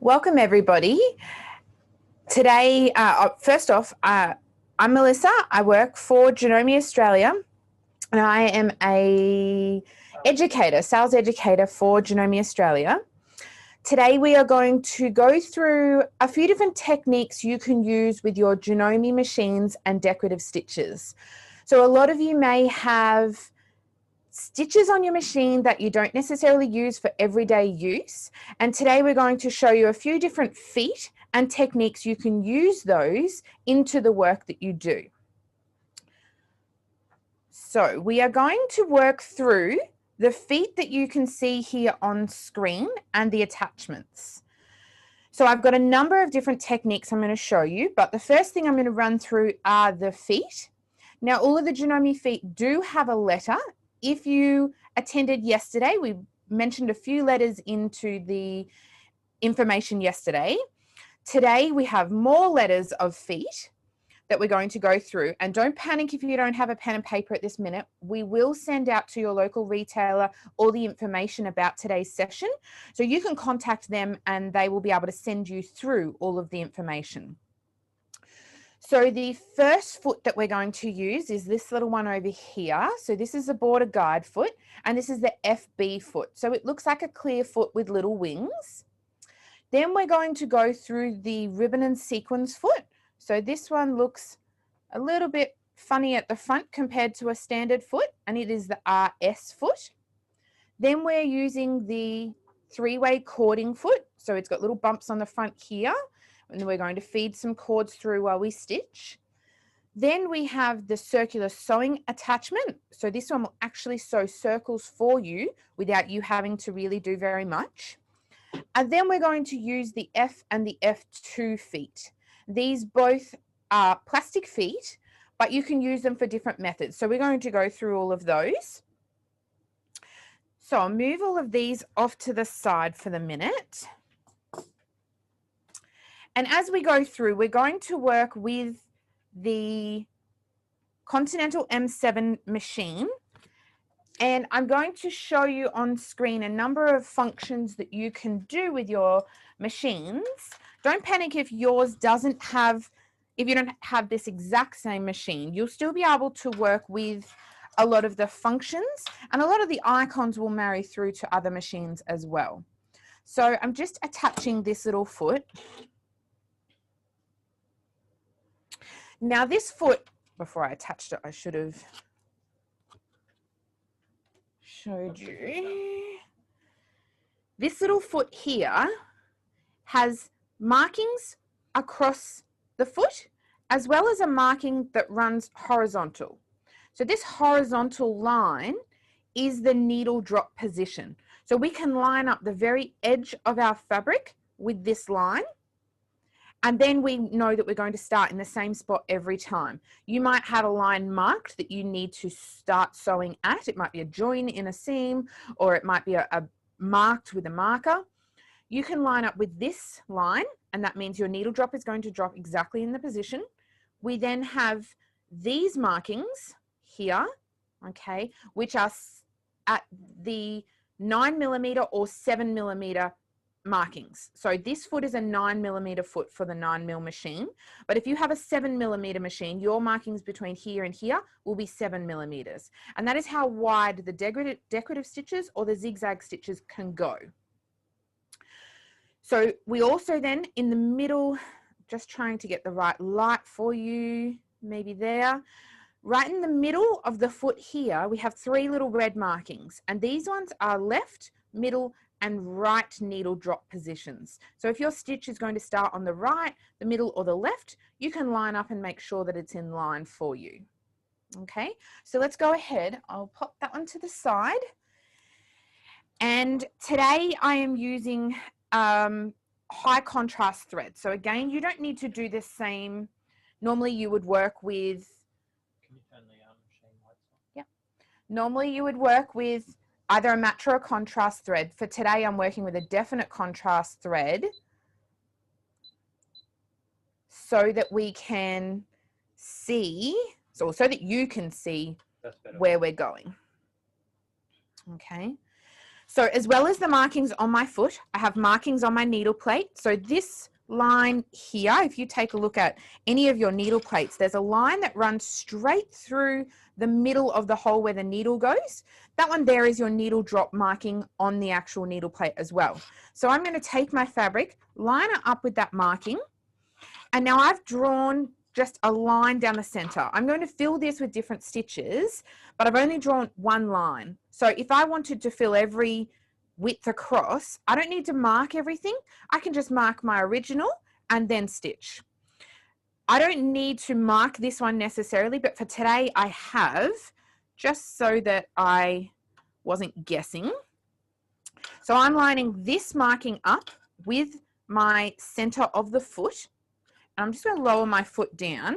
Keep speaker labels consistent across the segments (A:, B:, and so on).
A: Welcome everybody. Today, first off, I'm Melissa. I work for Janome Australia and I am a sales educator for Janome Australia. Today we are going to go through a few different techniques you can use with your Janome machines and decorative stitches. So a lot of you may have stitches on your machine that you don't necessarily use for everyday use. And today we're going to show you a few different feet and techniques you can use those into the work that you do. So we are going to work through the feet that you can see here on screen and the attachments. So I've got a number of different techniques I'm going to show you, but the first thing I'm going to run through are the feet. Now, all of the Janome feet do have a letter. If you attended yesterday, we mentioned a few letters into the information yesterday. Today, we have more letters of feet that we're going to go through. And don't panic if you don't have a pen and paper at this minute. We will send out to your local retailer all the information about today's session. So you can contact them and they will be able to send you through all of the information. So the first foot that we're going to use is this little one over here. So this is the border guide foot and this is the FB foot. So it looks like a clear foot with little wings. Then we're going to go through the ribbon and sequins foot. So this one looks a little bit funny at the front compared to a standard foot, and it is the RS foot. Then we're using the three-way cording foot. So it's got little bumps on the front here. And then we're going to feed some cords through while we stitch. Then we have the circular sewing attachment. So this one will actually sew circles for you without you having to really do very much. And then we're going to use the F and the F2 feet. These both are plastic feet, but you can use them for different methods. So we're going to go through all of those. So I'll move all of these off to the side for the minute. And as we go through, we're going to work with the Continental M7 machine. And I'm going to show you on screen a number of functions that you can do with your machines. Don't panic if yours doesn't have, if you don't have this exact same machine, you'll still be able to work with a lot of the functions and a lot of the icons will marry through to other machines as well. So I'm just attaching this little foot. Now this foot, before I attached it, I should have showed you. This little foot here has markings across the foot as well as a marking that runs horizontal. So this horizontal line is the needle drop position. So we can line up the very edge of our fabric with this line. And then we know that we're going to start in the same spot every time. You might have a line marked that you need to start sewing at. It might be a join in a seam, or it might be a marked with a marker. You can line up with this line, and that means your needle drop is going to drop exactly in the position. We then have these markings here, okay, which are at the 9mm or 7mm markings. So this foot is a 9mm foot for the 9mm machine, but if you have a 7mm machine, your markings between here and here will be 7mm, and that is how wide the decorative stitches or the zigzag stitches can go. So we also then in the middle, just trying to get the right light for you, maybe there, right in the middle of the foot here, we have three little red markings, and these ones are left, middle, and right needle drop positions. So if your stitch is going to start on the right, the middle, or the left, you can line up and make sure that it's in line for you. Okay, so let's go ahead. I'll pop that one to the side. And today I am using high contrast thread. So again, you don't need to do the same. Normally you would work with,
B: can you turn the machine lights on?
A: Yeah. Normally you would work with either a match or a contrast thread. For today, I'm working with a definite contrast thread so that we can see, so that you can see where we're going. Okay. So as well as the markings on my foot, I have markings on my needle plate. So this line here, if you take a look at any of your needle plates, there's a line that runs straight through the middle of the hole where the needle goes. That one there is your needle drop marking on the actual needle plate as well. So I'm going to take my fabric, line it up with that marking, and now I've drawn just a line down the center. I'm going to fill this with different stitches, but I've only drawn one line. So if I wanted to fill every width across, I don't need to mark everything. I can just mark my original and then stitch. I don't need to mark this one necessarily, but for today I have, just so that I wasn't guessing. So I'm lining this marking up with my center of the foot. And I'm just going to lower my foot down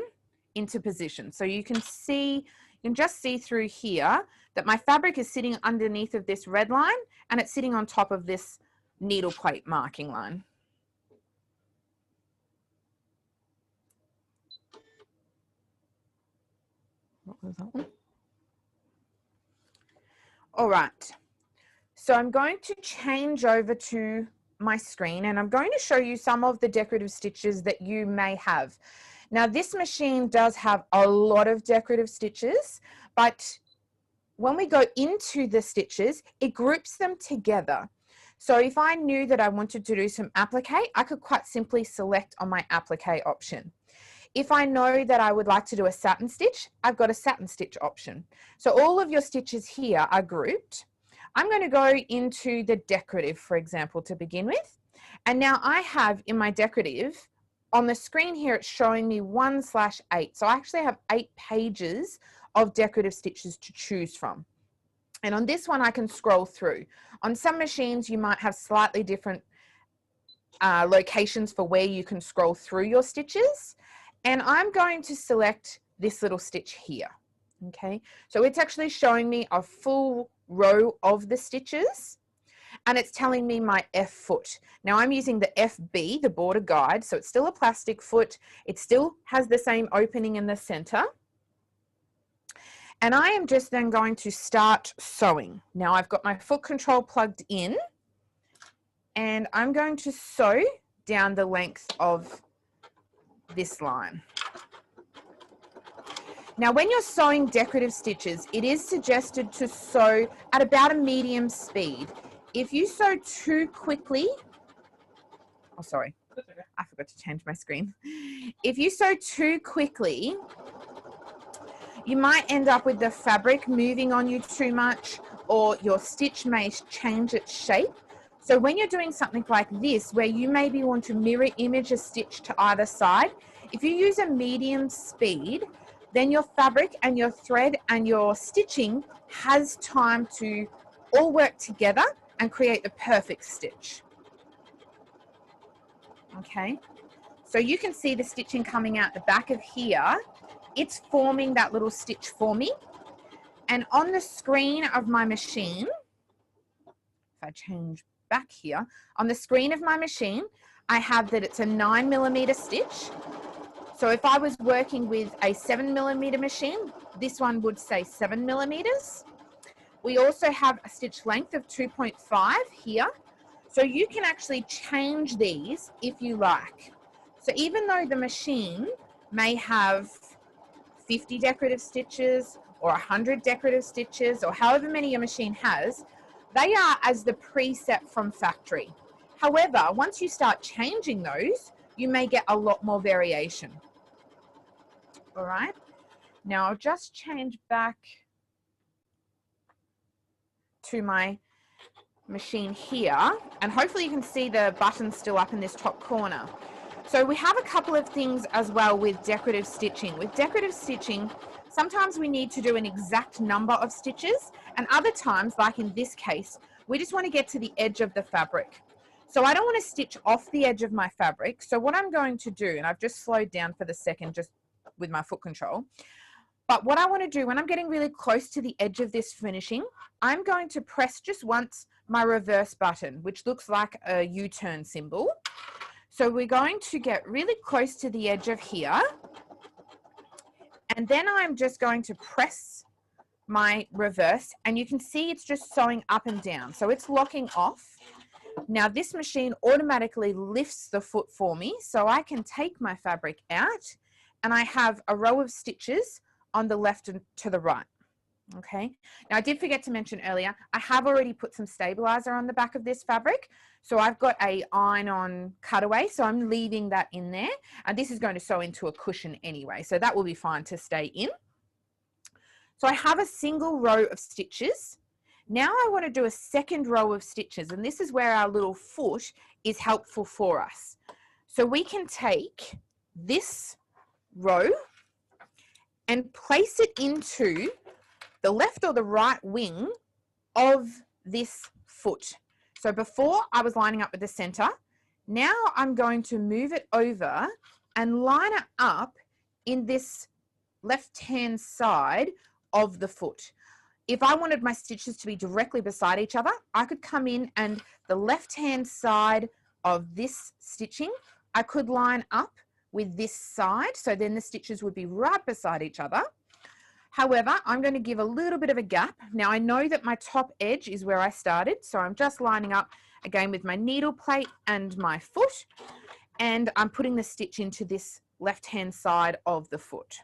A: into position. So you can see, you can just see through here that my fabric is sitting underneath of this red line and it's sitting on top of this needle plate marking line. What was that one? All right. So I'm going to change over to my screen and I'm going to show you some of the decorative stitches that you may have. Now this machine does have a lot of decorative stitches, but when we go into the stitches, it groups them together. So if I knew that I wanted to do some applique, I could quite simply select on my applique option. If I know that I would like to do a satin stitch, I've got a satin stitch option. So all of your stitches here are grouped. I'm going to go into the decorative, for example, to begin with. And now I have in my decorative, on the screen here, it's showing me 1/8. So I actually have 8 pages of decorative stitches to choose from. And on this one, I can scroll through. On some machines, you might have slightly different locations for where you can scroll through your stitches. And I'm going to select this little stitch here. Okay, so it's actually showing me a full row of the stitches and it's telling me my F foot. Now I'm using the FB, the border guide, so it's still a plastic foot. It still has the same opening in the center. And I am just then going to start sewing. Now I've got my foot control plugged in and I'm going to sew down the length of this line. Now, when you're sewing decorative stitches, it is suggested to sew at about a medium speed. If you sew too quickly, oh, sorry, I forgot to change my screen. If you sew too quickly, you might end up with the fabric moving on you too much, or your stitch may change its shape. So when you're doing something like this, where you maybe want to mirror image a stitch to either side, if you use a medium speed, then your fabric and your thread and your stitching has time to all work together and create the perfect stitch. Okay, so you can see the stitching coming out the back of here. It's forming that little stitch for me. And on the screen of my machine, if I change back here, on the screen of my machine, I have that it's a 9mm stitch. So if I was working with a 7mm machine, this one would say 7mm. We also have a stitch length of 2.5 here. So you can actually change these if you like. So even though the machine may have 50 decorative stitches or 100 decorative stitches or however many your machine has, they are as the preset from factory. However, once you start changing those, you may get a lot more variation. All right, now I'll just change back to my machine here, and hopefully you can see the button still up in this top corner. So we have a couple of things as well with decorative stitching. With decorative stitching, sometimes we need to do an exact number of stitches, and other times, like in this case, we just want to get to the edge of the fabric. So I don't want to stitch off the edge of my fabric. So what I'm going to do, and I've just slowed down for the second just with my foot control, but what I want to do when I'm getting really close to the edge of this finishing, I'm going to press just once my reverse button, which looks like a U-turn symbol. So we're going to get really close to the edge of here, and then I'm just going to press my reverse, and you can see it's just sewing up and down. So it's locking off. Now this machine automatically lifts the foot for me, so I can take my fabric out and I have a row of stitches on the left and to the right. Okay, now I did forget to mention earlier, I have already put some stabilizer on the back of this fabric. So I've got a iron-on cutaway, so I'm leaving that in there, and this is going to sew into a cushion anyway, so that will be fine to stay in. So I have a single row of stitches. Now I want to do a second row of stitches, and this is where our little foot is helpful for us. So we can take this row and place it into the left or the right wing of this foot. So before I was lining up with the center, now I'm going to move it over and line it up in this left-hand side of the foot. If I wanted my stitches to be directly beside each other, I could come in and the left-hand side of this stitching, I could line up with this side, so then the stitches would be right beside each other. However, I'm going to give a little bit of a gap. Now I know that my top edge is where I started, so I'm just lining up again with my needle plate and my foot, and I'm putting the stitch into this left-hand side of the foot.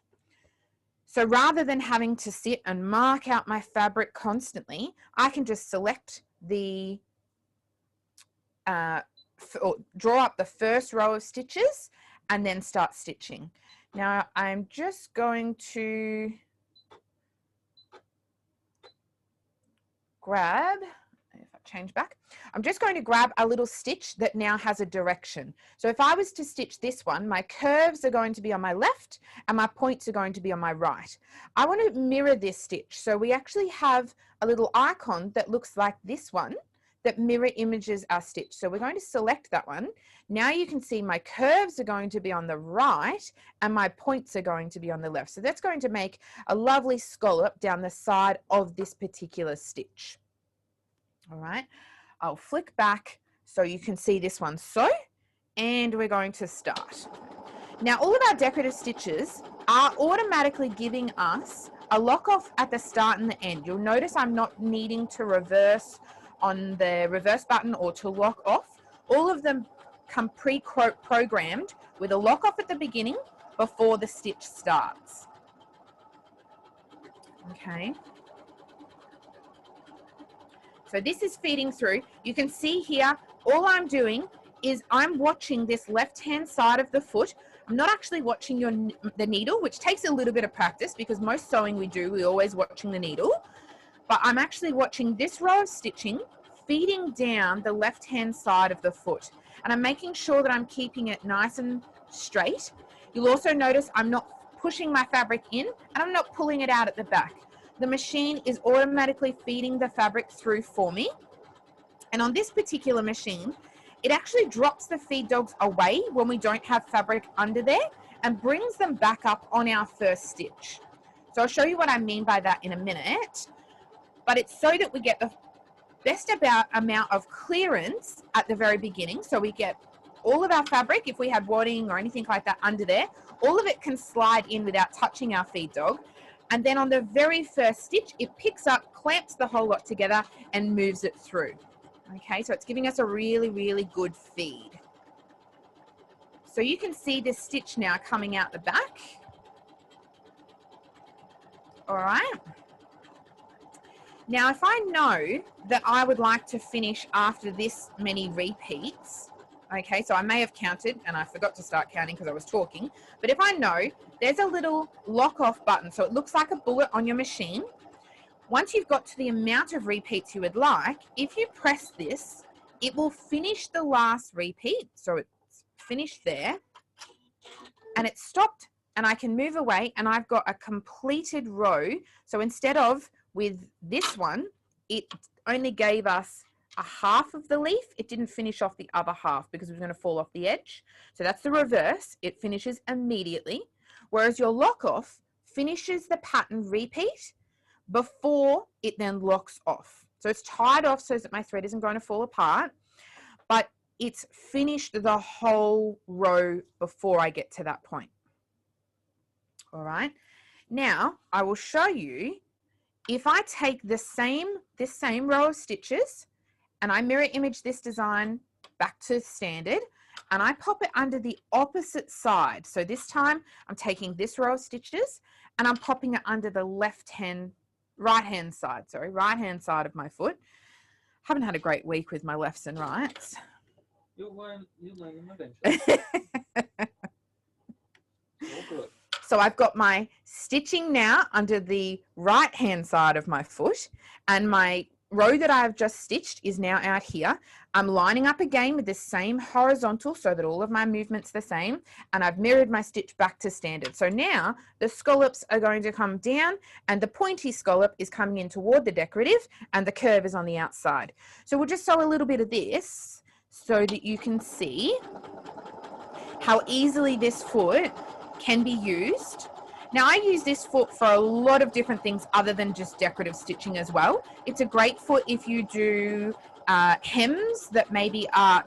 A: So rather than having to sit and mark out my fabric constantly, I can just select the, or draw up the first row of stitches and then start stitching. Now I'm just going to grab, if I change back, I'm just going to grab a little stitch that now has a direction. So if I was to stitch this one, my curves are going to be on my left and my points are going to be on my right. I want to mirror this stitch. So we actually have a little icon that looks like this one that mirror images our stitch. So we're going to select that one. Now you can see my curves are going to be on the right and my points are going to be on the left. So that's going to make a lovely scallop down the side of this particular stitch. All right, I'll flick back so you can see this one. So, and we're going to start. Now all of our decorative stitches are automatically giving us a lock off at the start and the end. You'll notice I'm not needing to reverse on the reverse button or to lock off. All of them come pre-programmed with a lock off at the beginning before the stitch starts. Okay. So this is feeding through. You can see here, all I'm doing is I'm watching this left-hand side of the foot. I'm not actually watching the needle, which takes a little bit of practice because most sewing we're always watching the needle. But I'm actually watching this row of stitching feeding down the left-hand side of the foot. And I'm making sure that I'm keeping it nice and straight. You'll also notice I'm not pushing my fabric in and I'm not pulling it out at the back. The machine is automatically feeding the fabric through for me. And on this particular machine, it actually drops the feed dogs away when we don't have fabric under there and brings them back up on our first stitch. So I'll show you what I mean by that in a minute. But it's so that we get the best amount of clearance at the very beginning. So we get all of our fabric, if we had wadding or anything like that under there, all of it can slide in without touching our feed dog. And then on the very first stitch, it picks up, clamps the whole lot together and moves it through. Okay, so it's giving us a really, really good feed. So you can see this stitch now coming out the back. All right. Now, if I know that I would like to finish after this many repeats, okay, so I may have counted and I forgot to start counting because I was talking, but if I know, there's a little lock off button. So it looks like a bullet on your machine. Once you've got to the amount of repeats you would like, if you press this, it will finish the last repeat. So it's finished there and it's stopped and I can move away and I've got a completed row. So instead of with this one, it only gave us a half of the leaf. It didn't finish off the other half because it was going to fall off the edge. So that's the reverse. It finishes immediately. Whereas your lock off finishes the pattern repeat before it then locks off. So it's tied off so that my thread isn't going to fall apart, but it's finished the whole row before I get to that point. All right. Now I will show you if I take this same row of stitches and I mirror image this design back to standard and I pop it under the opposite side. So this time I'm taking this row of stitches and I'm popping it under the right hand side of my foot. Haven't had a great week with my lefts and rights.
B: You'll learn them eventually. All good.
A: So I've got my stitching now under the right hand side of my foot, and my row that I've just stitched is now out here. I'm lining up again with the same horizontal so that all of my movement's the same, and I've mirrored my stitch back to standard. So now the scallops are going to come down and the pointy scallop is coming in toward the decorative and the curve is on the outside. So we'll just sew a little bit of this so that you can see how easily this foot can be used. Now I use this foot for a lot of different things other than just decorative stitching as well. It's a great foot if you do hems that maybe are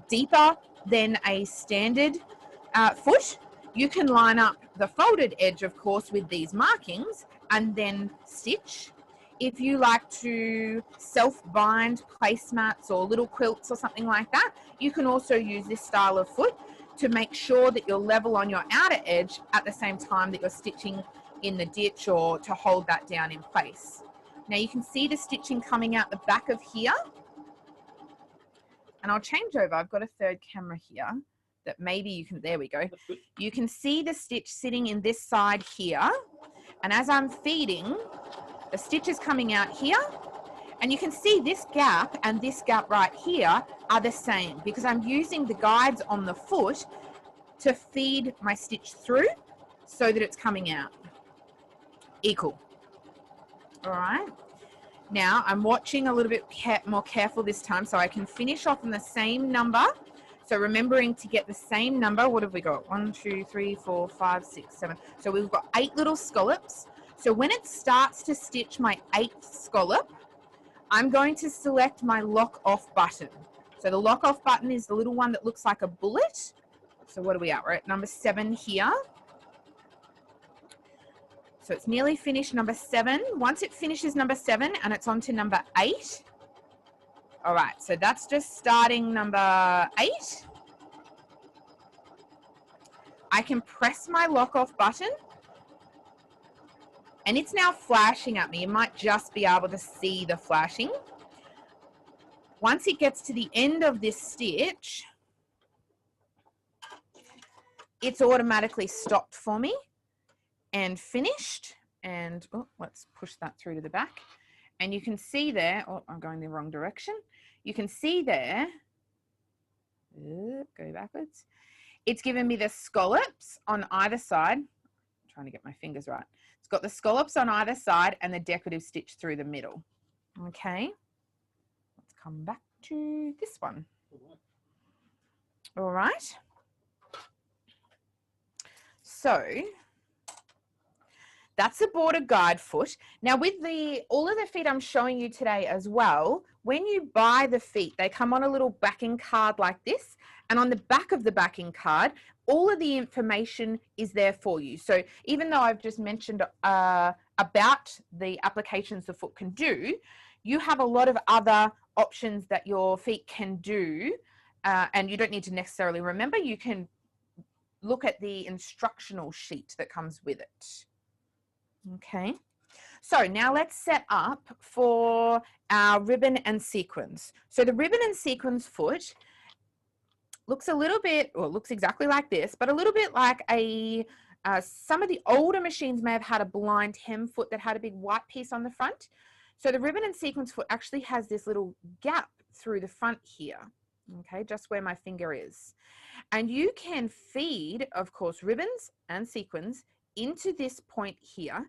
A: deeper than a standard foot. You can line up the folded edge, of course, with these markings and then stitch. If you like to self-bind placemats or little quilts or something like that, you can also use this style of foot to make sure that you're level on your outer edge at the same time that you're stitching in the ditch or to hold that down in place. Now you can see the stitching coming out the back of here. And I'll change over. I've got a third camera here that maybe you can, there we go. You can see the stitch sitting in this side here. And as I'm feeding, the stitch is coming out here. And you can see this gap and this gap right here are the same because I'm using the guides on the foot to feed my stitch through so that it's coming out equal. All right. Now I'm watching a little bit more careful this time so I can finish off on the same number. So remembering to get the same number. What have we got? 1, 2, 3, 4, 5, 6, 7. So we've got 8 little scallops. So when it starts to stitch my 8th scallop, I'm going to select my lock off button. So the lock off button is the little one that looks like a bullet. So what are we at? We're at number 7 here. So it's nearly finished number 7. Once it finishes number 7 and it's on to number 8. All right, so that's just starting number 8. I can press my lock off button. And it's now flashing at me. You might just be able to see the flashing. Once it gets to the end of this stitch, it's automatically stopped for me and finished. And oh, let's push that through to the back. And you can see there, oh, I'm going the wrong direction. You can see there, go backwards. It's given me the scallops on either side. I'm trying to get my fingers right. It's got the scallops on either side and the decorative stitch through the middle. Okay, let's come back to this one. All right. So that's the border guide foot. Now with all of the feet I'm showing you today as well, when you buy the feet, they come on a little backing card like this. And on the back of the backing card, all of the information is there for you. So even though I've just mentioned about the applications the foot can do, you have a lot of other options that your feet can do. And you don't need to necessarily remember. You can look at the instructional sheet that comes with it. Okay. So now let's set up for our ribbon and sequins. So the ribbon and sequins foot looks a little bit, or looks exactly like this, but a little bit like some of the older machines may have had a blind hem foot that had a big white piece on the front. So the ribbon and sequins foot actually has this little gap through the front here, okay, just where my finger is. And you can feed, of course, ribbons and sequins into this point here.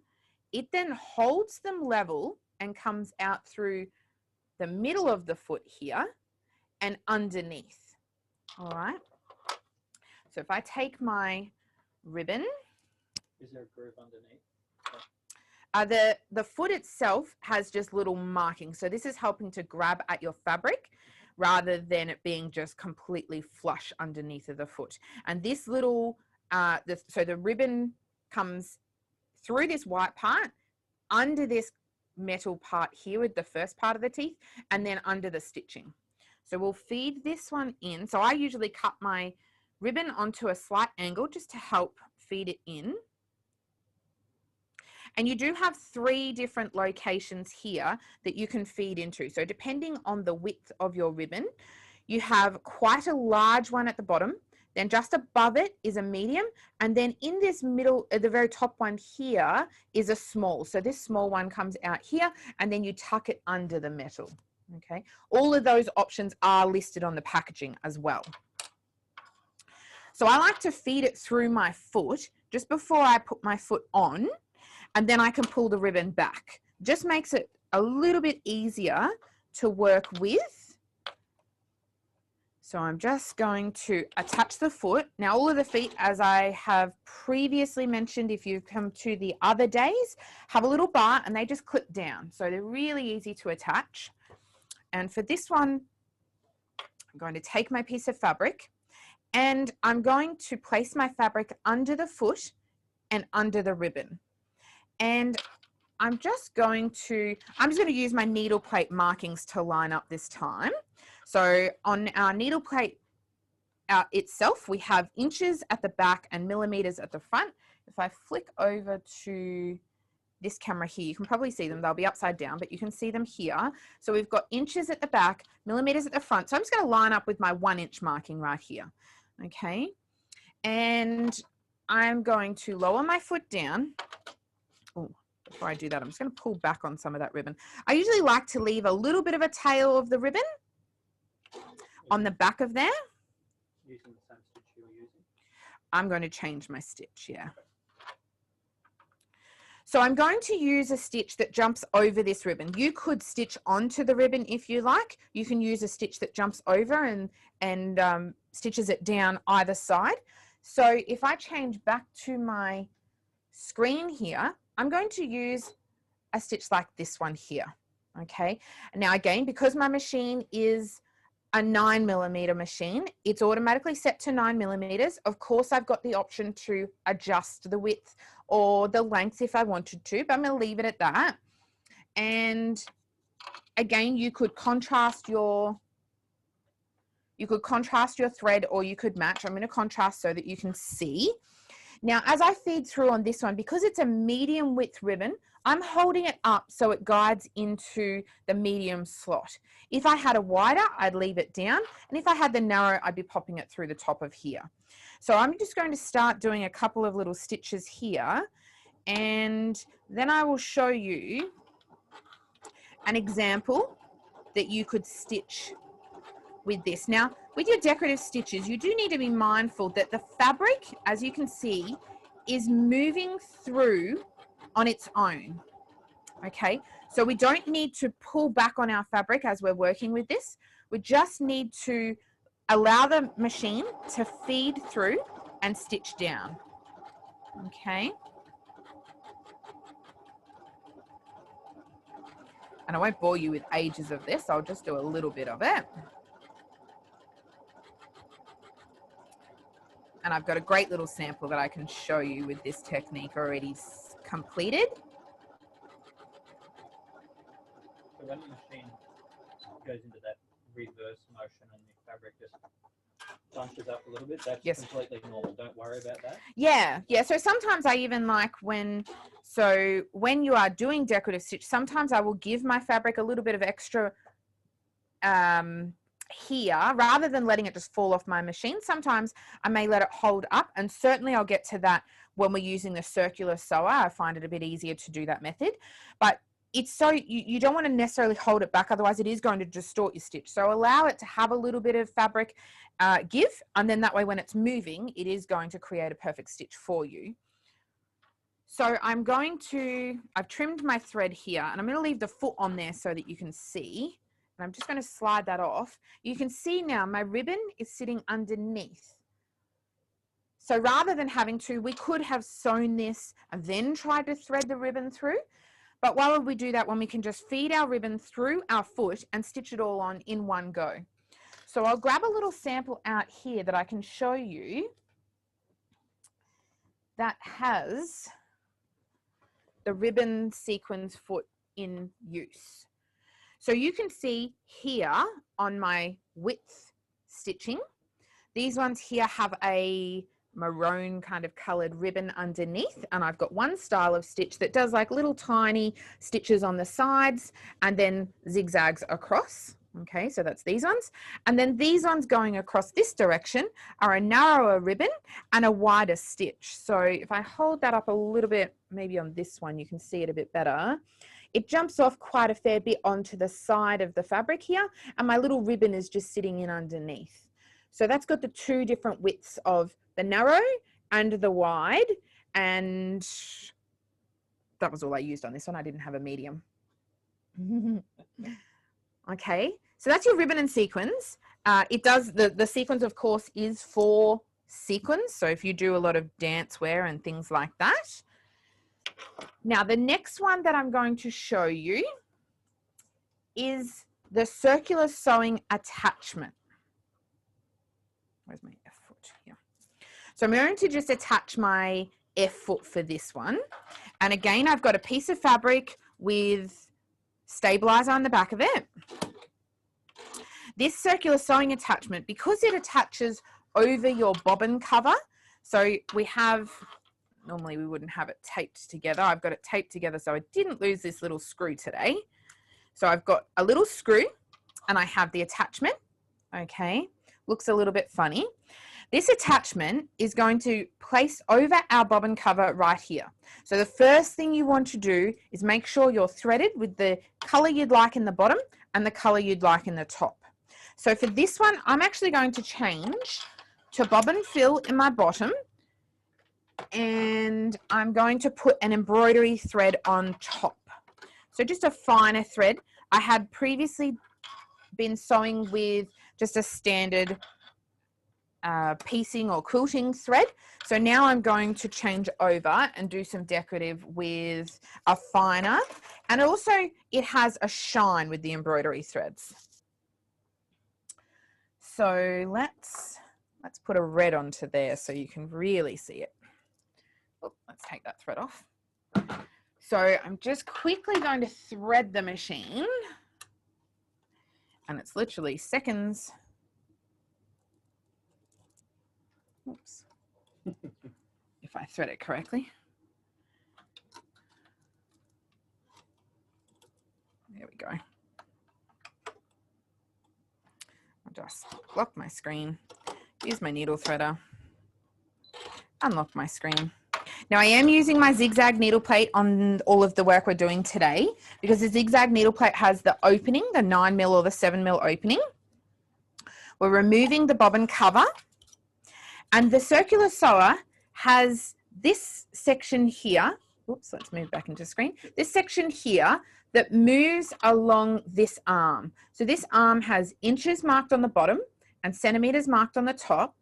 A: It then holds them level and comes out through the middle of the foot here and underneath. All right. So if I take my ribbon.
B: Is there a groove underneath?
A: The foot itself has just little markings. So this is helping to grab at your fabric rather than it being just completely flush underneath of the foot. And this little, so the ribbon comes through this white part, under this metal part here with the first part of the teeth, and then under the stitching. So we'll feed this one in. So I usually cut my ribbon onto a slight angle just to help feed it in. And you do have 3 different locations here that you can feed into. So depending on the width of your ribbon, you have quite a large one at the bottom, then just above it is a medium, and then in this middle, at the very top one here, is a small. So this small one comes out here, and then you tuck it under the metal. Okay, all of those options are listed on the packaging as well. So I like to feed it through my foot just before I put my foot on, and then I can pull the ribbon back. Just makes it a little bit easier to work with. So I'm just going to attach the foot. Now all of the feet, as I have previously mentioned, if you've come to the other days, have a little bar and they just clip down. So they're really easy to attach. And for this one, I'm going to take my piece of fabric and I'm going to place my fabric under the foot and under the ribbon. And I'm just going to use my needle plate markings to line up this time. So on our needle plate itself, we have inches at the back and millimeters at the front. If I flick over to this camera here, you can probably see them. They'll be upside down, but you can see them here. So we've got inches at the back, millimeters at the front. So I'm just going to line up with my 1 inch marking right here. Okay. And I'm going to lower my foot down. Oh, before I do that, I'm just going to pull back on some of that ribbon. I usually like to leave a little bit of a tail of the ribbon on the back of there.
B: Using the same stitch you were using?
A: I'm going to change my stitch, yeah. So I'm going to use a stitch that jumps over this ribbon. You could stitch onto the ribbon if you like. You can use a stitch that jumps over and stitches it down either side. So if I change back to my screen here, I'm going to use a stitch like this one here, okay? Now again, because my machine is a 9mm machine, it's automatically set to 9mm. Of course, I've got the option to adjust the width or the length if I wanted to, but I'm going to leave it at that. And again, you could contrast your thread or you could match. I'm going to contrast so that you can see. Now, as I feed through on this one, because it's a medium width ribbon, I'm holding it up so it guides into the medium slot. If I had a wider, I'd leave it down. And if I had the narrow, I'd be popping it through the top of here. So I'm just going to start doing a couple of little stitches here. And then I will show you an example that you could stitch with this. Now, with your decorative stitches, you do need to be mindful that the fabric, as you can see, is moving through on its own. Okay, so we don't need to pull back on our fabric as we're working with this. We just need to allow the machine to feed through and stitch down. Okay. And I won't bore you with ages of this. I'll just do a little bit of it. And I've got a great little sample that I can show you with this technique already completed.
B: So when the machine goes into that reverse motion and the fabric just bunches up a little bit, that's completely normal. Don't worry about that.
A: Yeah. So sometimes I even like when you are doing decorative stitch, sometimes I will give my fabric a little bit of extra here rather than letting it just fall off my machine. Sometimes I may let it hold up, and certainly I'll get to that when we're using the circular sewer. I find it a bit easier to do that method, but it's so you don't want to necessarily hold it back, otherwise it is going to distort your stitch. So allow it to have a little bit of fabric give, and then that way when it's moving, it is going to create a perfect stitch for you. So I've trimmed my thread here, and I'm going to leave the foot on there so that you can see. And I'm just going to slide that off. You can see now my ribbon is sitting underneath. So rather than having to, we could have sewn this and then tried to thread the ribbon through. But why would we do that when we can just feed our ribbon through our foot and stitch it all on in one go? So I'll grab a little sample out here that I can show you that has the ribbon sequins foot in use. So you can see here on my width stitching, these ones here have a maroon kind of colored ribbon underneath, and I've got one style of stitch that does like little tiny stitches on the sides and then zigzags across. Okay, so that's these ones. And then these ones going across this direction are a narrower ribbon and a wider stitch. So if I hold that up a little bit, maybe on this one, you can see it a bit better. It jumps off quite a fair bit onto the side of the fabric here, and my little ribbon is just sitting in underneath. So that's got the two different widths of the narrow and the wide, and that was all I used on this one. I didn't have a medium. Okay, so that's your ribbon and sequins. It does, the sequins of course is for sequins, so if you do a lot of dance wear and things like that. Now the next one that I'm going to show you is the circular sewing attachment. Where's my F foot here? So I'm going to just attach my F foot for this one. And again, I've got a piece of fabric with stabilizer on the back of it. This circular sewing attachment, because it attaches over your bobbin cover, so we have, normally we wouldn't have it taped together. I've got it taped together so I didn't lose this little screw today. So I've got a little screw and I have the attachment. Okay, looks a little bit funny. This attachment is going to place over our bobbin cover right here. So the first thing you want to do is make sure you're threaded with the color you'd like in the bottom and the color you'd like in the top. So for this one, I'm actually going to change to bobbin fill in my bottom, and I'm going to put an embroidery thread on top. So just a finer thread. I had previously been sewing with just a standard piecing or quilting thread. So now I'm going to change over and do some decorative with a finer, and also it has a shine with the embroidery threads. So let's put a red onto there so you can really see it. Oh, let's take that thread off. So I'm just quickly going to thread the machine, and it's literally seconds. Oops. If I thread it correctly. There we go. I'll just lock my screen, use my needle threader, unlock my screen. Now I am using my zigzag needle plate on all of the work we're doing today because the zigzag needle plate has the opening, the 9mm or the 7mm opening. We're removing the bobbin cover, and the circular sewer has this section here. Oops, let's move back into screen. This section here that moves along this arm. So this arm has inches marked on the bottom and centimeters marked on the top.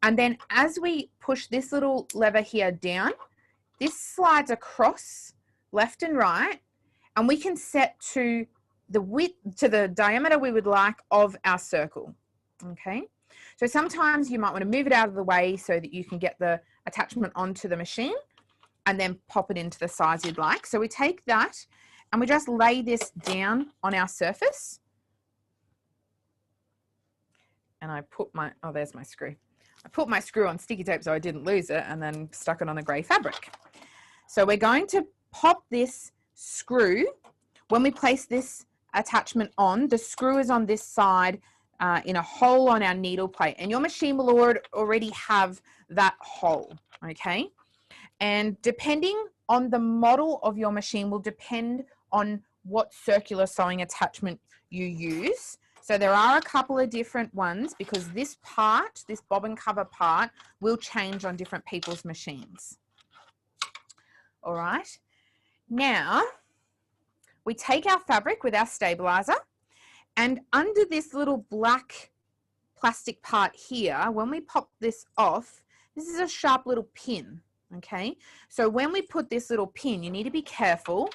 A: And then as we push this little lever here down, this slides across left and right, and we can set to the width, to the diameter we would like of our circle. Okay. So sometimes you might want to move it out of the way so that you can get the attachment onto the machine and then pop it into the size you'd like. So we take that and we just lay this down on our surface. And I put my, oh, there's my screw. I put my screw on sticky tape so I didn't lose it, and then stuck it on the grey fabric. So we're going to pop this screw. When we place this attachment on, the screw is on this side in a hole on our needle plate, and your machine will already have that hole, okay? And depending on the model of your machine will depend on what circular sewing attachment you use. So there are a couple of different ones because this part, this bobbin cover part, will change on different people's machines. All right. Now, we take our fabric with our stabilizer, and under this little black plastic part here, when we pop this off, this is a sharp little pin, okay? So when we put this little pin, you need to be careful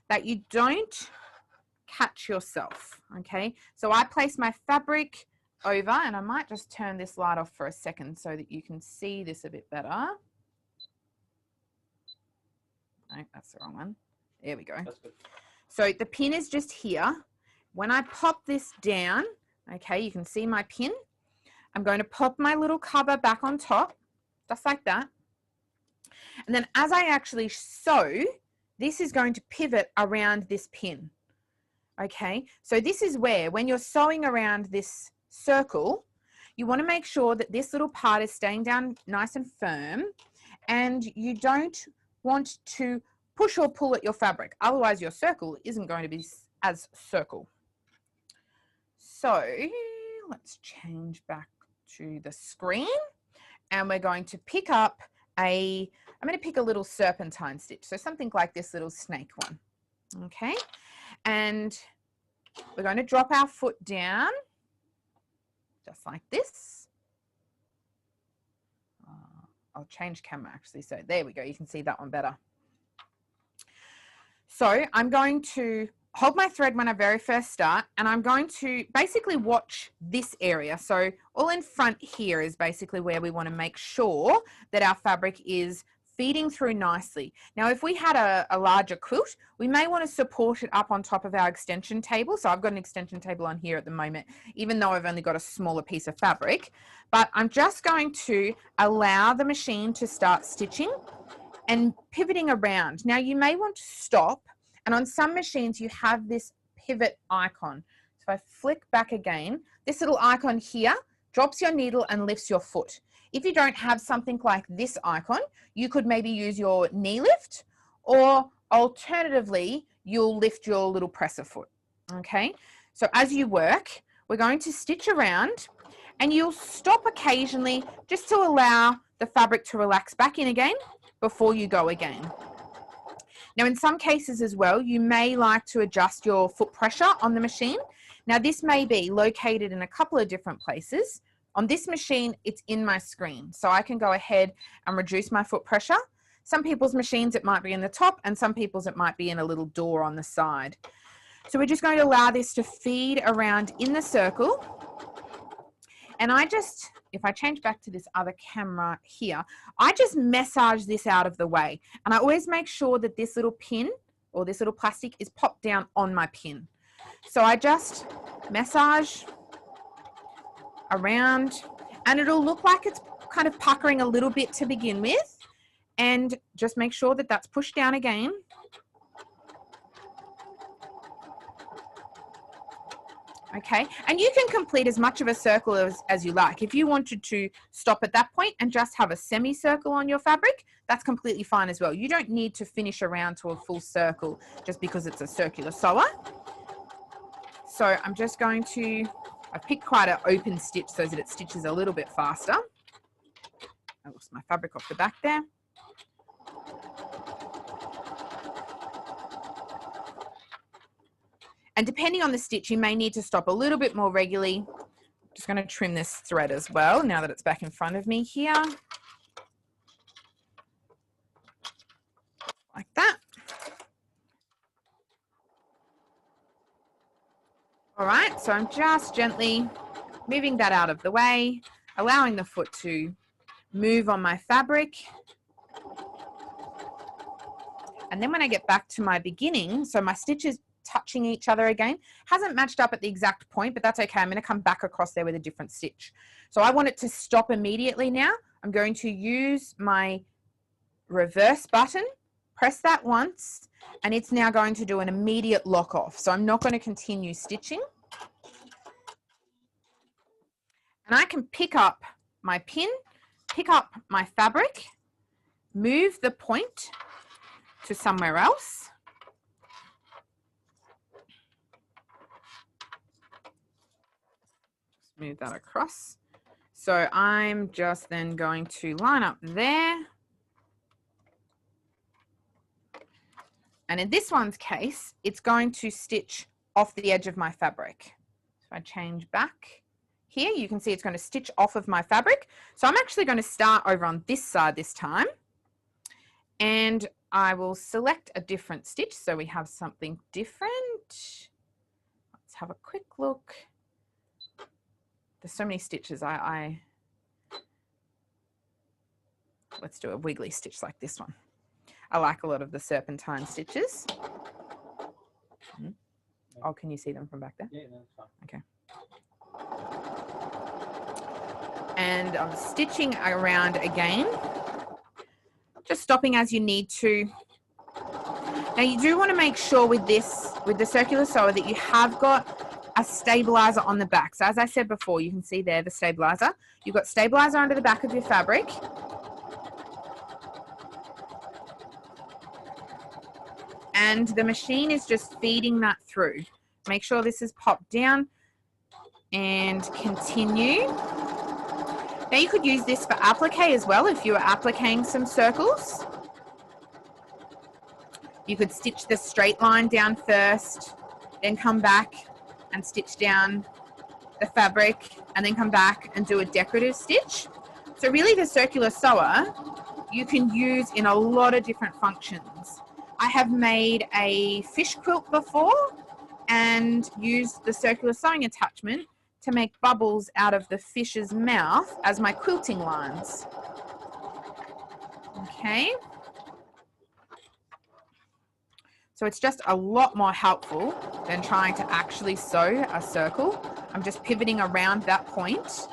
A: that you don't catch yourself, okay? So I place my fabric over, and I might just turn this light off for a second so that you can see this a bit better. No, that's the wrong one. There we go.
B: That's good.
A: So the pin is just here. When I pop this down, okay, you can see my pin. I'm going to pop my little cover back on top, just like that. And then as I actually sew, this is going to pivot around this pin. Okay, so this is where, when you're sewing around this circle, you want to make sure that this little part is staying down nice and firm, and you don't want to push or pull at your fabric. Otherwise, your circle isn't going to be as circle. So let's change back to the screen, and we're going to pick up I'm going to pick a little serpentine stitch. So something like this little snake one. Okay. And we're going to drop our foot down just like this. I'll change camera actually. So there we go. You can see that one better. So I'm going to hold my thread when I very first start, and I'm going to basically watch this area. So all in front here is basically where we want to make sure that our fabric is feeding through nicely. Now, if we had a larger quilt, we may want to support it up on top of our extension table. So I've got an extension table on here at the moment, even though I've only got a smaller piece of fabric. But I'm just going to allow the machine to start stitching and pivoting around. Now, you may want to stop. And on some machines, you have this pivot icon. So if I flick back again, this little icon here drops your needle and lifts your foot. If you don't have something like this icon, you could maybe use your knee lift, or alternatively, you'll lift your little presser foot. Okay, so as you work, we're going to stitch around, and you'll stop occasionally just to allow the fabric to relax back in again before you go again. Now, in some cases as well, you may like to adjust your foot pressure on the machine. Now, this may be located in a couple of different places. On this machine, it's in my screen, so I can go ahead and reduce my foot pressure. Some people's machines, it might be in the top, and some people's it might be in a little door on the side. So we're just going to allow this to feed around in the circle. And if I change back to this other camera here, I just massage this out of the way. And I always make sure that this little pin or this little plastic is popped down on my pin. So I just massage around, and it'll look like it's kind of puckering a little bit to begin with. And just make sure that that's pushed down again. Okay, and you can complete as much of a circle as you like. If you wanted to stop at that point and just have a semicircle on your fabric, that's completely fine as well. You don't need to finish around to a full circle just because it's a circular sewer. So I'm just going to, I picked quite an open stitch so that it stitches a little bit faster. I lost my fabric off the back there. And depending on the stitch, you may need to stop a little bit more regularly. Just going to trim this thread as well now that it's back in front of me here. Like that. All right, so I'm just gently moving that out of the way, allowing the foot to move on my fabric. And then when I get back to my beginning, so my stitches touching each other again, hasn't matched up at the exact point, but that's okay. I'm going to come back across there with a different stitch. So I want it to stop immediately now. I'm going to use my reverse button, press that once, and it's now going to do an immediate lock off. So I'm not going to continue stitching. And I can pick up my pin, pick up my fabric, move the point to somewhere else. Move that across. So I'm just then going to line up there. And in this one's case, it's going to stitch off the edge of my fabric. So I change back here, you can see it's going to stitch off of my fabric. So I'm actually going to start over on this side this time. And I will select a different stitch so we have something different. Let's have a quick look. There's so many stitches. Let's do a wiggly stitch like this one. I like a lot of the serpentine stitches. Oh, can you see them from back there?
B: Yeah, that's fine.
A: Okay. And I'm stitching around again, just stopping as you need to. Now you do want to make sure with this, with the circular sewer, that you have got a stabilizer on the back. So as I said before, you can see there the stabilizer. You've got stabilizer under the back of your fabric. And the machine is just feeding that through. Make sure this is popped down and continue. Now you could use this for applique as well if you were appliquing some circles. You could stitch the straight line down first, then come back and stitch down the fabric, and then come back and do a decorative stitch. So really the circular sewer you can use in a lot of different functions. I have made a fish quilt before and used the circular sewing attachment to make bubbles out of the fish's mouth as my quilting lines. Okay. So it's just a lot more helpful than trying to actually sew a circle. I'm just pivoting around that point.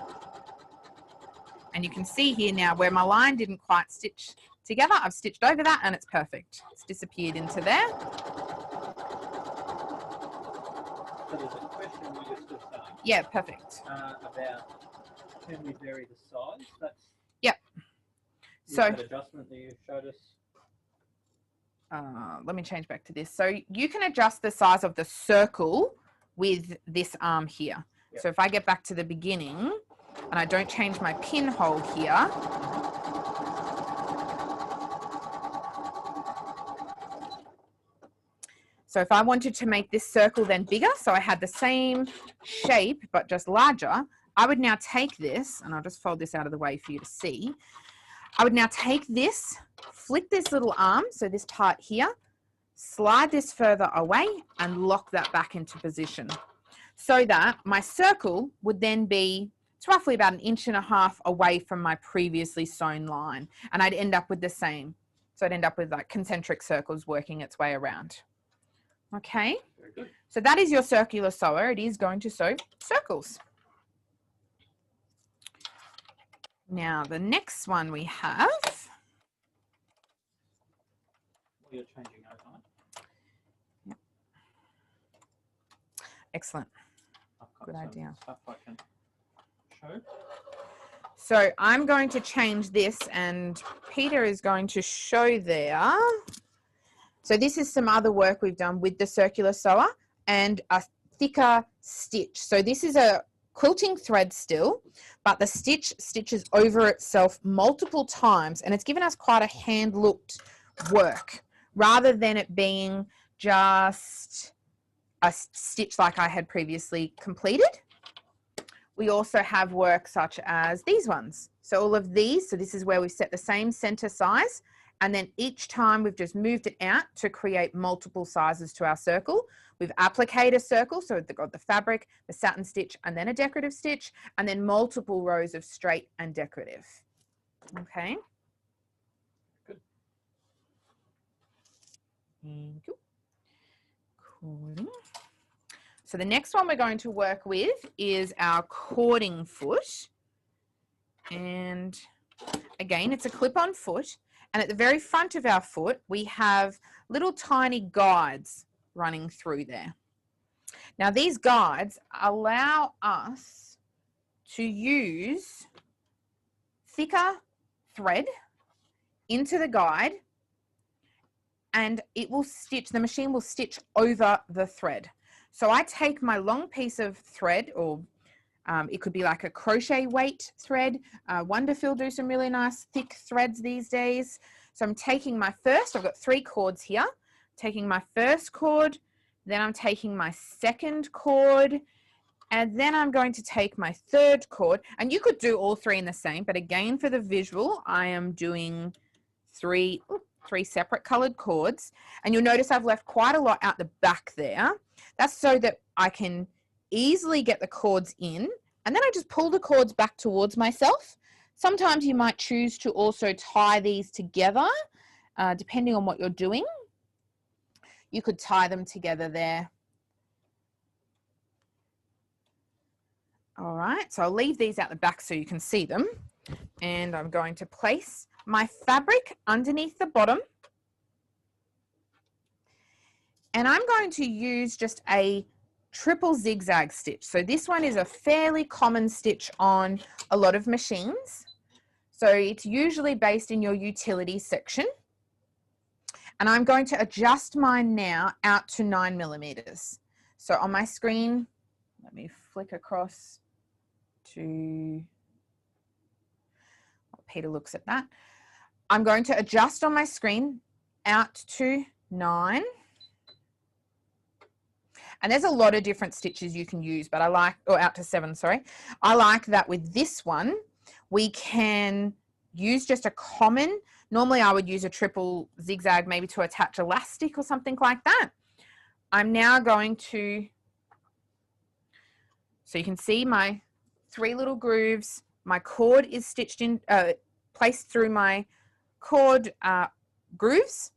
A: And you can see here now where my line didn't quite stitch together, I've stitched over that and it's perfect. It's disappeared into there.
B: So there's a question we just still saying.
A: Yeah, perfect.
B: About can we vary the size? That's
A: yep. So
B: that adjustment that you showed us.
A: Let me change back to this. So you can adjust the size of the circle with this arm here. Yep. So if I get back to the beginning and I don't change my pinhole here, so if I wanted to make this circle then bigger, so I had the same shape but just larger, I would now take this, and I'll just fold this out of the way for you to see. I would now take this, flick this little arm, so this part here, slide this further away and lock that back into position so that my circle would then be, it's roughly about 1.5 inches away from my previously sewn line, and I'd end up with the same. So I'd end up with like concentric circles working its way around. Okay, so that is your circular sewer. It is going to sew circles. Now the next one we have.
B: You're changing over.
A: Yep. Excellent. Good idea.
B: Stuff I can show.
A: So I'm going to change this, and Peter is going to show there. So this is some other work we've done with the circular sewer and a thicker stitch. So this is a quilting thread still, but the stitch stitches over itself multiple times, and it's given us quite a hand-looked work rather than it being just a stitch like I had previously completed. We also have work such as these ones. So all of these, so this is where we set the same center size, and then each time we've just moved it out to create multiple sizes to our circle. We've appliqued a circle, so we've got the fabric, the satin stitch, and then a decorative stitch, and then multiple rows of straight and decorative. Okay.
B: Good.
A: Thank you. Cool. So the next one we're going to work with is our cording foot. And again, it's a clip-on foot. And at the very front of our foot, we have little tiny guides running through there. Now these guides allow us to use thicker thread into the guide, and it will stitch, the machine will stitch over the thread. So I take my long piece of thread, or it could be like a crochet weight thread. Wonderful do some really nice thick threads these days. So I'm taking my first, I've got 3 cords here, taking my first cord, then I'm taking my second cord, and then I'm going to take my third cord. And you could do all 3 in the same, but again, for the visual, I am doing 3 separate colored cords. And you'll notice I've left quite a lot out the back there. That's so that I can easily get the cords in, and then I just pull the cords back towards myself. Sometimes you might choose to also tie these together depending on what you're doing. You could tie them together there. All right, so I'll leave these out the back so you can see them. And I'm going to place my fabric underneath the bottom. And I'm going to use just a triple zigzag stitch. So this one is a fairly common stitch on a lot of machines. So it's usually based in your utility section. And I'm going to adjust mine now out to 9 millimeters. So on my screen, let me flick across to, while Peter looks at that. I'm going to adjust on my screen out to 9. And there's a lot of different stitches you can use, but I like, or out to 7, sorry. I like that with this one, we can use just a common, normally I would use a triple zigzag maybe to attach elastic or something like that. I'm now going to, so you can see my 3 little grooves. My cord is stitched in, placed through my cord grooves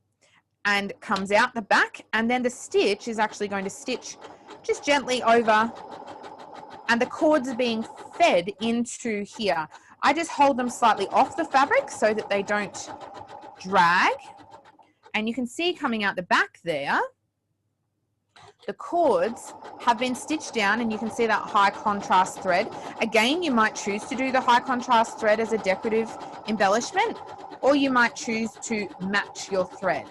A: and comes out the back, and then the stitch is actually going to stitch just gently over, and the cords are being fed into here. I just hold them slightly off the fabric so that they don't drag, and you can see coming out the back there, the cords have been stitched down, and you can see that high contrast thread. Again, you might choose to do the high contrast thread as a decorative embellishment, or you might choose to match your thread.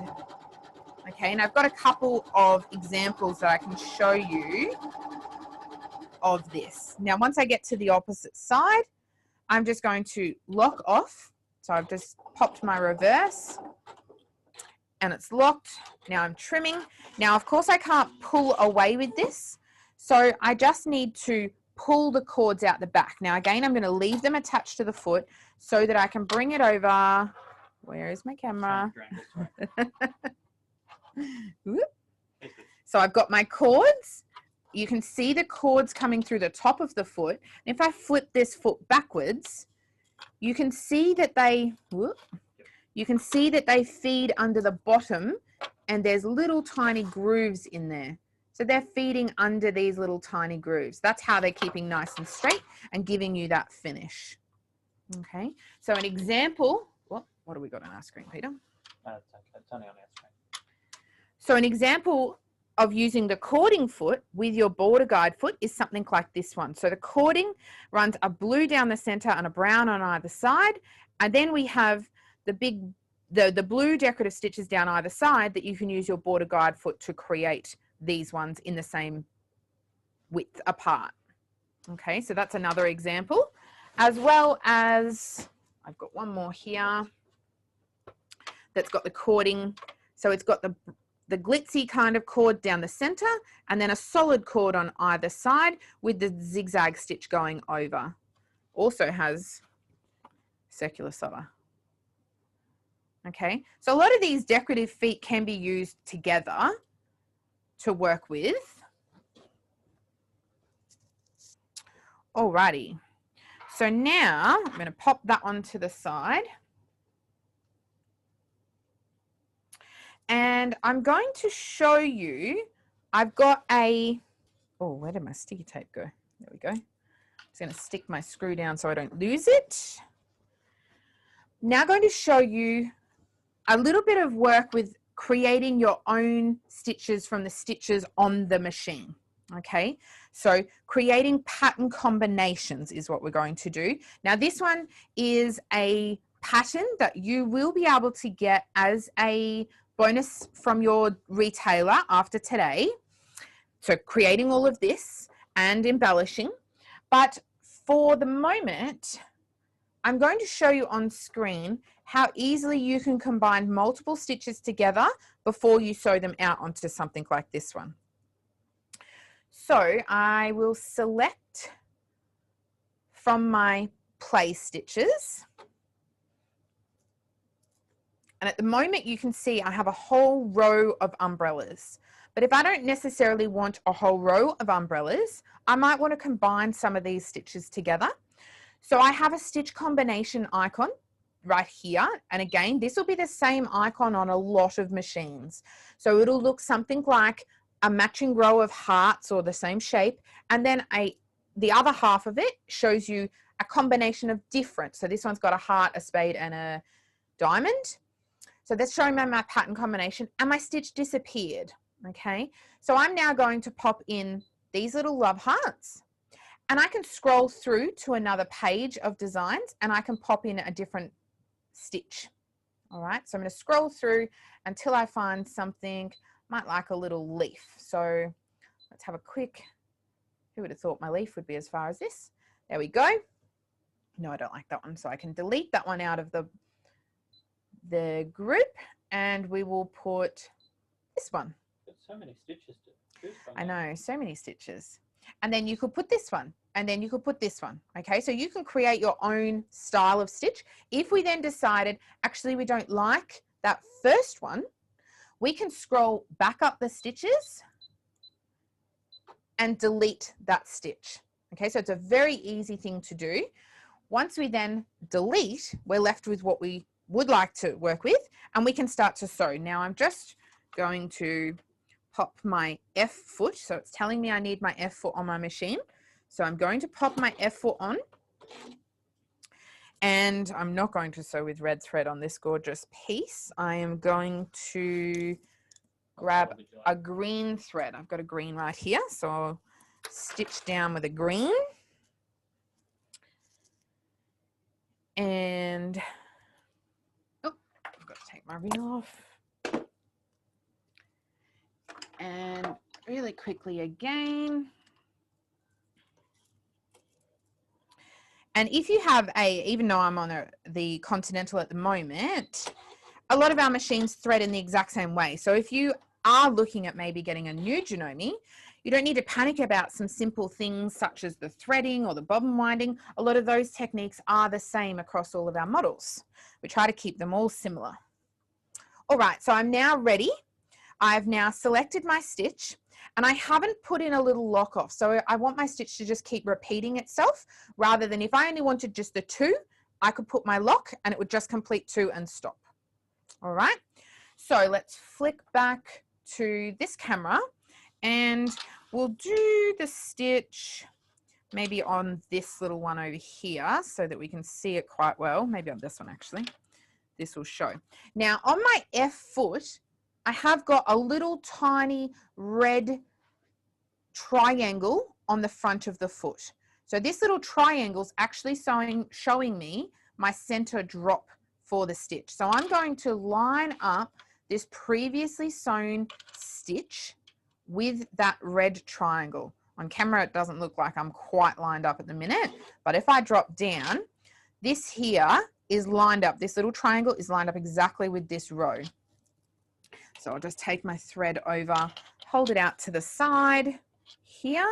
A: Okay, and I've got a couple of examples that I can show you of this. Now, once I get to the opposite side, I'm just going to lock off. So I've just popped my reverse and it's locked. Now I'm trimming. Now, of course, I can't pull away with this. So I just need to pull the cords out the back. Now, again, I'm going to leave them attached to the foot so that I can bring it over. Where is my camera? So I've got my cords. You can see the cords coming through the top of the foot. If I flip this foot backwards, you can see that they feed under the bottom, and there's little tiny grooves in there. So they're feeding under these little tiny grooves. That's how they're keeping nice and straight and giving you that finish. Okay, so an example, what do we got on our screen, Peter?
B: It's only on our screen.
A: So an example of using the cording foot with your border guide foot is something like this one. So the cording runs a blue down the center and a brown on either side. And then we have the blue decorative stitches down either side that you can use your border guide foot to create these ones in the same width apart. Okay, so that's another example. As well as, I've got one more here that's got the cording. So it's got the glitzy kind of cord down the center, and then a solid cord on either side with the zigzag stitch going over. Also has circular solder. Okay, so a lot of these decorative feet can be used together to work with. Alrighty, so now I'm going to pop that onto the side. And I'm going to show you, I've got a, oh, where did my sticky tape go? There we go. I'm just going to stick my screw down so I don't lose it. Now going to show you a little bit of work with creating your own stitches from the stitches on the machine. Okay, so creating pattern combinations is what we're going to do. Now this one is a pattern that you will be able to get as a bonus from your retailer after today. So creating all of this and embellishing. But for the moment, I'm going to show you on screen how easily you can combine multiple stitches together before you sew them out onto something like this one. So I will select from my play stitches. And at the moment you can see I have a whole row of umbrellas. But if I don't necessarily want a whole row of umbrellas, I might want to combine some of these stitches together. So I have a stitch combination icon right here. And again, this will be the same icon on a lot of machines. So it'll look something like a matching row of hearts or the same shape. And then the other half of it shows you a combination of different. So this one's got a heart, a spade, and a diamond. So that's showing me my pattern combination, and my stitch disappeared. Okay, so I'm now going to pop in these little love hearts, and I can scroll through to another page of designs, and I can pop in a different stitch. All right, so I'm going to scroll through until I find something, might like a little leaf. So let's have a quick, who would have thought my leaf would be as far as this? There we go. No, I don't like that one, so I can delete that one out of the group, and we will put this one.
B: So many stitches to choose from.
A: I know, so many stitches. And then you could put this one, and then you could put this one. Okay, so you can create your own style of stitch. If we then decided, actually, we don't like that first one, we can scroll back up the stitches and delete that stitch. Okay, so it's a very easy thing to do. Once we then delete, we're left with what we would like to work with, and we can start to sew. Now I'm just going to pop my F foot. So it's telling me I need my F foot on my machine. So I'm going to pop my F foot on, and I'm not going to sew with red thread on this gorgeous piece. I am going to grab a green thread. I've got a green right here. So I'll stitch down with a green. And I've got to take my reel off. And really quickly again. And if you have even though I'm on the Continental at the moment, a lot of our machines thread in the exact same way. So if you are looking at maybe getting a new Janome, you don't need to panic about some simple things such as the threading or the bobbin winding. A lot of those techniques are the same across all of our models. We try to keep them all similar. All right, so I'm now ready. I've now selected my stitch, and I haven't put in a little lock off. So I want my stitch to just keep repeating itself, rather than if I only wanted just the 2, I could put my lock and it would just complete 2 and stop. All right, so let's flick back to this camera, and we'll do the stitch maybe on this little one over here so that we can see it quite well. Maybe on this one, actually. This will show. Now on my F foot, I have got a little tiny red triangle on the front of the foot. So this little triangle is actually showing me my center drop for the stitch. So I'm going to line up this previously sewn stitch with that red triangle. On camera, it doesn't look like I'm quite lined up at the minute, but if I drop down, this here is lined up. This little triangle is lined up exactly with this row. So I'll just take my thread over, hold it out to the side here,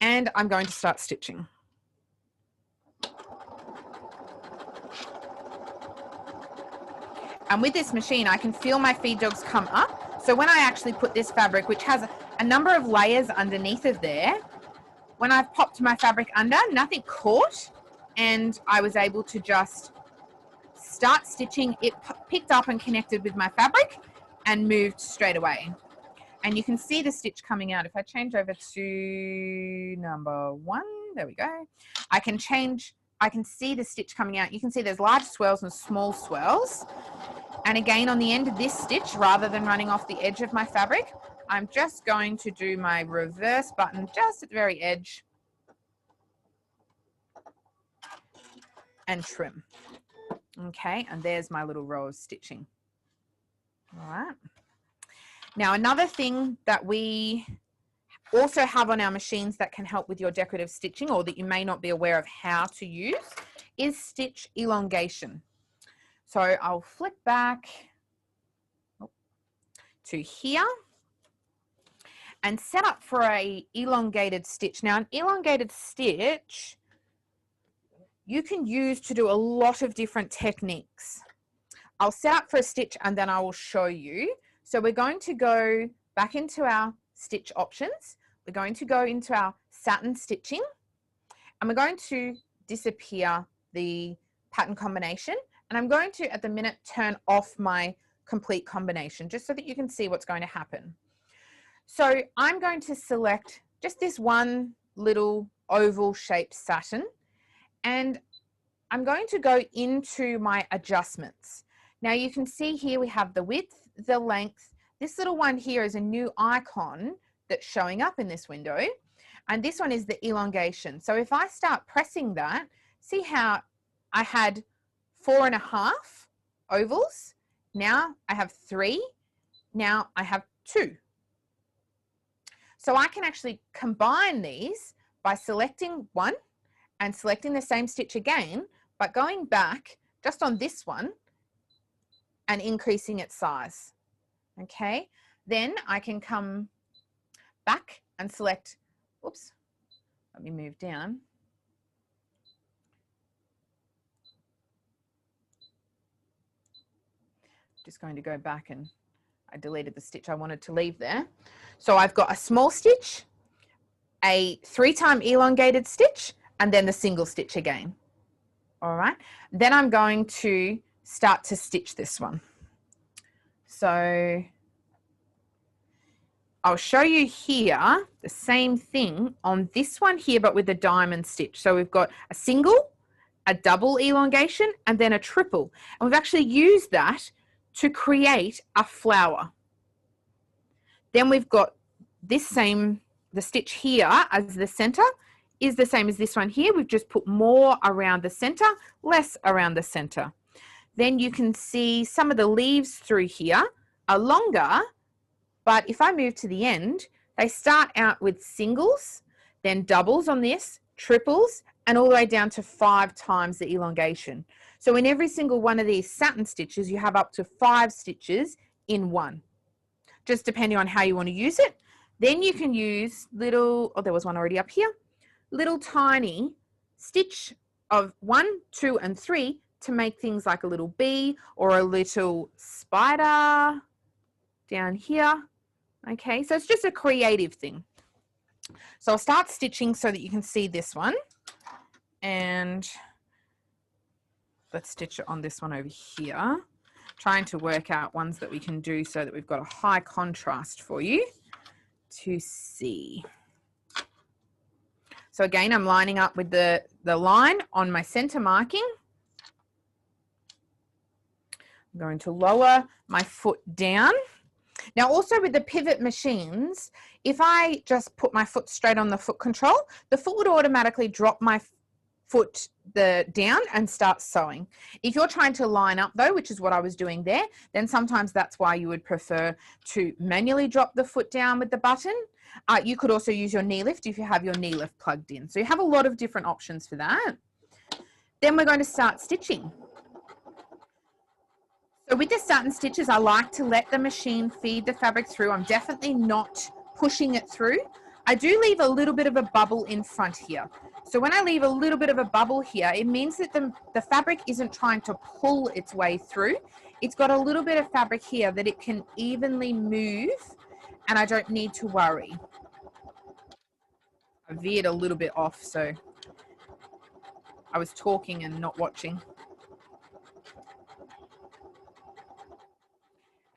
A: and I'm going to start stitching. And with this machine, I can feel my feed dogs come up. So when I actually put this fabric, which has a number of layers underneath of there, when I've popped my fabric under, nothing caught, and I was able to just start stitching. It picked up and connected with my fabric and moved straight away. And you can see the stitch coming out. If I change over to number 1, there we go. I can see the stitch coming out. You can see there's large swirls and small swirls. And again, on the end of this stitch, rather than running off the edge of my fabric, I'm just going to do my reverse button just at the very edge and trim. Okay, and there's my little row of stitching. All right. Now, another thing that we also have on our machines that can help with your decorative stitching, or that you may not be aware of how to use, is stitch elongation. So I'll flick back to here and set up for a elongated stitch. Now, an elongated stitch you can use to do a lot of different techniques. I'll set up for a stitch and then I will show you. So we're going to go back into our stitch options. We're going to go into our satin stitching, and we're going to disappear the pattern combination, and I'm going to, at the minute, turn off my complete combination just so that you can see what's going to happen. So I'm going to select just this one little oval shaped satin, and I'm going to go into my adjustments. Now you can see here we have the width, the length. This little one here is a new icon that's showing up in this window, and this one is the elongation. So if I start pressing that, see how I had 4.5 ovals, now I have 3, now I have 2. So I can actually combine these by selecting one and selecting the same stitch again, but going back just on this one and increasing its size. Okay, then I can come back and select, whoops, let me move down. Just going to go back, and I deleted the stitch I wanted to leave there. So I've got a small stitch, a 3-time elongated stitch, and then the single stitch again. All right, then I'm going to start to stitch this one. So I'll show you here the same thing on this one here, but with a diamond stitch. So we've got a single, a double elongation, and then a triple. And we've actually used that to create a flower. Then we've got this same, the stitch here as the center is the same as this one here. We've just put more around the center, less around the center. Then you can see some of the leaves through here are longer, but if I move to the end, they start out with singles, then doubles on this, triples, and all the way down to 5 times the elongation. So in every single one of these satin stitches, you have up to 5 stitches in one, just depending on how you want to use it. Then you can use little, oh, there was one already up here, little tiny stitch of 1, 2, and 3 to make things like a little bee or a little spider down here. Okay, so it's just a creative thing. So I'll start stitching so that you can see this one, and let's stitch it on this one over here. Trying to work out ones that we can do so that we've got a high contrast for you to see. So again, I'm lining up with the line on my center marking. I'm going to lower my foot down. Now also with the pivot machines, if I just put my foot straight on the foot control, the foot would automatically drop my foot down and start sewing. If you're trying to line up though, which is what I was doing there, then sometimes that's why you would prefer to manually drop the foot down with the button. You could also use your knee lift if you have your knee lift plugged in. So you have a lot of different options for that. Then we're going to start stitching. So with the satin stitches, I like to let the machine feed the fabric through. I'm definitely not pushing it through. I do leave a little bit of a bubble in front here. So when I leave a little bit of a bubble here, it means that the fabric isn't trying to pull its way through. It's got a little bit of fabric here that it can evenly move, and I don't need to worry. I veered a little bit off, so I was talking and not watching.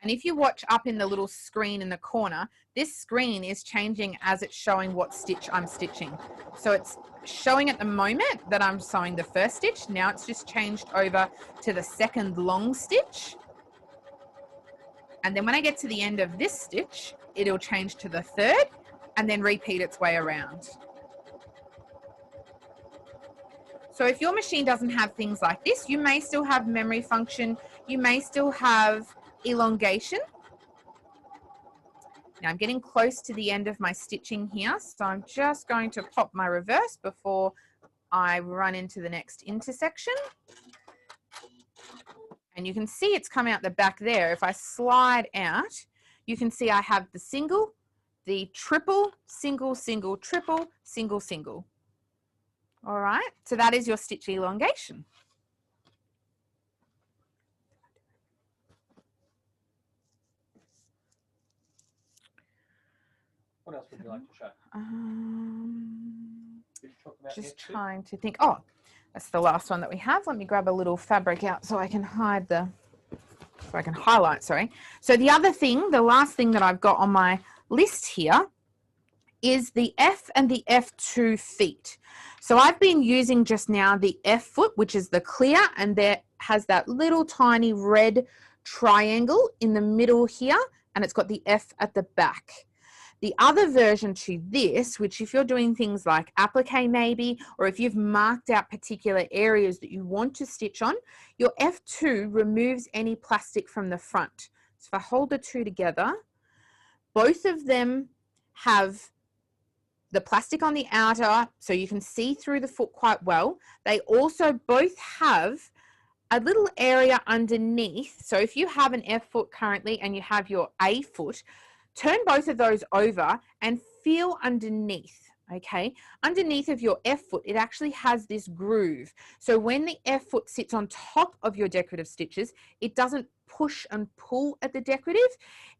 A: And if you watch up in the little screen in the corner, this screen is changing as it's showing what stitch I'm stitching. So it's showing at the moment that I'm sewing the first stitch. Now it's just changed over to the second long stitch. And then when I get to the end of this stitch, it'll change to the third and then repeat its way around. So if your machine doesn't have things like this, you may still have memory function. You may still have elongation. Now I'm getting close to the end of my stitching here, so I'm just going to pop my reverse before I run into the next intersection. And you can see it's come out the back there. If I slide out, you can see I have the single, the triple, single, single, triple, single, single. All right, so that is your stitch elongation.
B: What else would you like to show?
A: Just trying to think. Oh, That's the last one that we have. Let me grab a little fabric out so I can hide the, so I can highlight, sorry. So the other thing, the last thing that I've got on my list here is the F and the F2 feet. So I've been using just now the F foot, which is the clear, and there has that little tiny red triangle in the middle here, and it's got the F at the back. The other version to this, which if you're doing things like applique maybe, or if you've marked out particular areas that you want to stitch on, your F2 removes any plastic from the front. So if I hold the two together, both of them have the plastic on the outer, so you can see through the foot quite well. They also both have a little area underneath. So if you have an F foot currently and you have your A foot, turn both of those over and feel underneath, okay? Underneath of your F foot, it actually has this groove. So when the F foot sits on top of your decorative stitches, it doesn't push and pull at the decorative,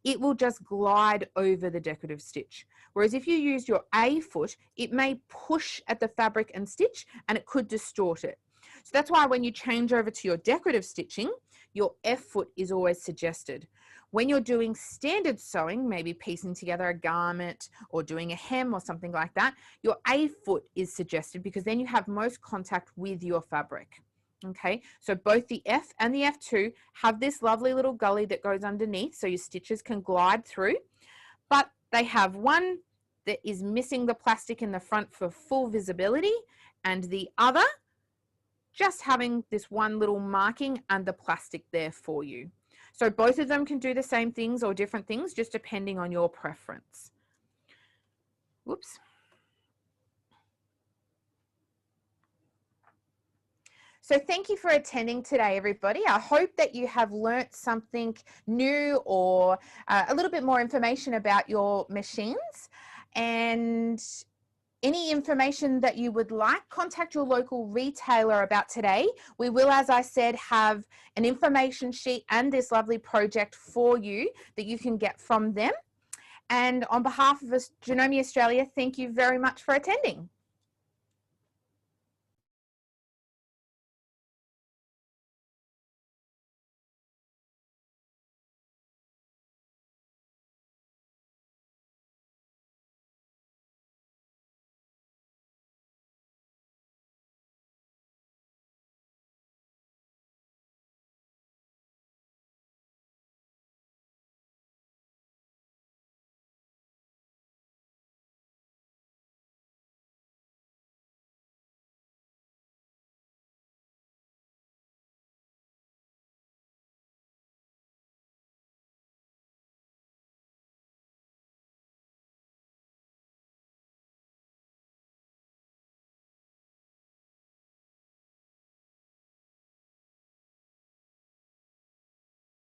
A: it will just glide over the decorative stitch. Whereas if you use your A foot, it may push at the fabric and stitch and it could distort it. So that's why when you change over to your decorative stitching, your F foot is always suggested. When you're doing standard sewing, maybe piecing together a garment or doing a hem or something like that, your A foot is suggested because then you have most contact with your fabric. Okay, so both the F and the F2 have this lovely little gully that goes underneath so your stitches can glide through, but they have one that is missing the plastic in the front for full visibility and the other just having this one little marking and the plastic there for you. So both of them can do the same things or different things, just depending on your preference. Whoops. So thank you for attending today, everybody. I hope that you have learnt something new or a little bit more information about your machines. And any information that you would like, contact your local retailer about today. We will, as I said, have an information sheet and this lovely project for you that you can get from them. And on behalf of Janome Australia, thank you very much for attending.